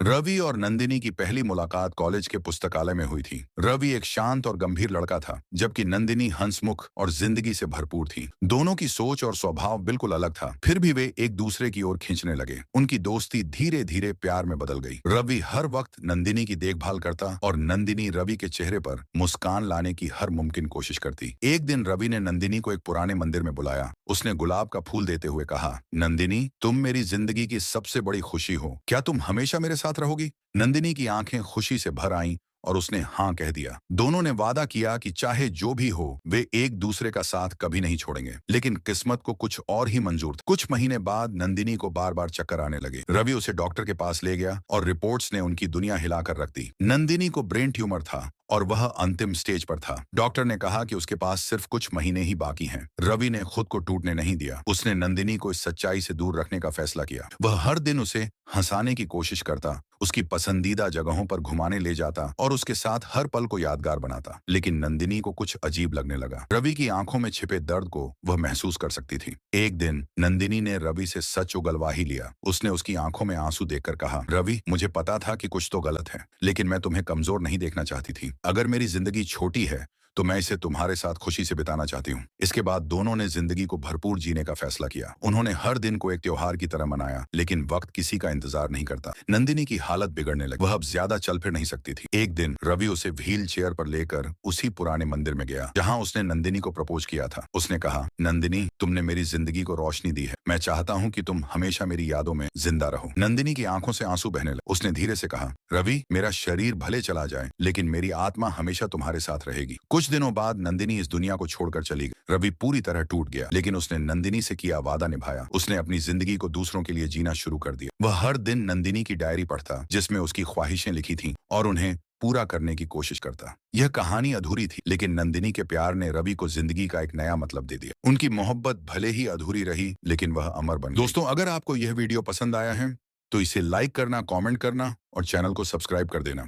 रवि और नंदिनी की पहली मुलाकात कॉलेज के पुस्तकालय में हुई थी। रवि एक शांत और गंभीर लड़का था, जबकि नंदिनी हंसमुख और जिंदगी से भरपूर थी। दोनों की सोच और स्वभाव बिल्कुल अलग था, फिर भी वे एक दूसरे की ओर खींचने लगे। उनकी दोस्ती धीरे धीरे प्यार में बदल गई। रवि हर वक्त नंदिनी की देखभाल करता और नंदिनी रवि के चेहरे पर मुस्कान लाने की हर मुमकिन कोशिश करती। एक दिन रवि ने नंदिनी को एक पुराने मंदिर में बुलाया। उसने गुलाब का फूल देते हुए कहा, नंदिनी, तुम मेरी जिंदगी की सबसे बड़ी खुशी हो। क्या तुम हमेशा मेरे साथ रहोगी? नंदिनी की आंखें खुशी से भर आईं और उसने हाँ कह दिया। दोनों ने वादा किया कि चाहे जो भी हो, वे एक दूसरे का साथ कभी नहीं छोड़ेंगे। लेकिन किस्मत को कुछ और ही मंजूर था। कुछ महीने बाद नंदिनी को बार बार चक्कर आने लगे। रवि उसे डॉक्टर के पास ले गया और रिपोर्ट्स ने उनकी दुनिया हिलाकर रख दी। नंदिनी को ब्रेन ट्यूमर था और वह अंतिम स्टेज पर था। डॉक्टर ने कहा कि उसके पास सिर्फ कुछ महीने ही बाकी हैं। रवि ने खुद को टूटने नहीं दिया। उसने नंदिनी को इस सच्चाई से दूर रखने का फैसला किया। वह हर दिन उसे हंसाने की कोशिश करता, उसकी पसंदीदा जगहों पर घुमाने ले जाता और उसके साथ हर पल को यादगार बनाता। लेकिन नंदिनी को कुछ अजीब लगने लगा। रवि की आंखों में छिपे दर्द को वह महसूस कर सकती थी। एक दिन नंदिनी ने रवि से सच उगलवा ही लिया। उसने उसकी आंखों में आंसू देखकर कहा, रवि, मुझे पता था कि कुछ तो गलत है, लेकिन मैं तुम्हें कमजोर नहीं देखना चाहती थी। अगर मेरी जिंदगी छोटी है तो मैं इसे तुम्हारे साथ खुशी से बिताना चाहती हूँ। इसके बाद दोनों ने जिंदगी को भरपूर जीने का फैसला किया। उन्होंने हर दिन को एक त्योहार की तरह मनाया, लेकिन वक्त किसी का इंतजार नहीं करता। नंदिनी की हालत बिगड़ने लगी। वह अब ज्यादा चल फिर नहीं सकती थी। एक दिन रवि उसे व्हील चेयर पर लेकर उसी पुराने मंदिर में गया जहाँ उसने नंदिनी को प्रपोज किया था। उसने कहा, नंदिनी, तुमने मेरी जिंदगी को रोशनी दी है। मैं चाहता हूँ कि तुम हमेशा मेरी यादों में जिंदा रहो। नंदिनी की आंखों से आंसू बहने लगे। उसने धीरे से कहा, रवि, मेरा शरीर भले चला जाए, लेकिन मेरी आत्मा हमेशा तुम्हारे साथ रहेगी। कुछ दिनों बाद नंदिनी इस दुनिया को छोड़कर चली गई। रवि पूरी तरह टूट गया, लेकिन उसने नंदिनी से किया वादा निभाया। उसने अपनी जिंदगी को दूसरों के लिए जीना शुरू कर दिया। वह हर दिन नंदिनी की डायरी पढ़ता, जिसमें उसकी ख्वाहिशें लिखी थीं, और उन्हें पूरा करने की कोशिश करता। यह कहानी अधूरी थी, लेकिन नंदिनी के प्यार ने रवि को जिंदगी का एक नया मतलब दे दिया। उनकी मोहब्बत भले ही अधूरी रही, लेकिन वह अमर बन गई। दोस्तों, अगर आपको यह वीडियो पसंद आया है तो इसे लाइक करना, कमेंट करना और चैनल को सब्सक्राइब कर देना।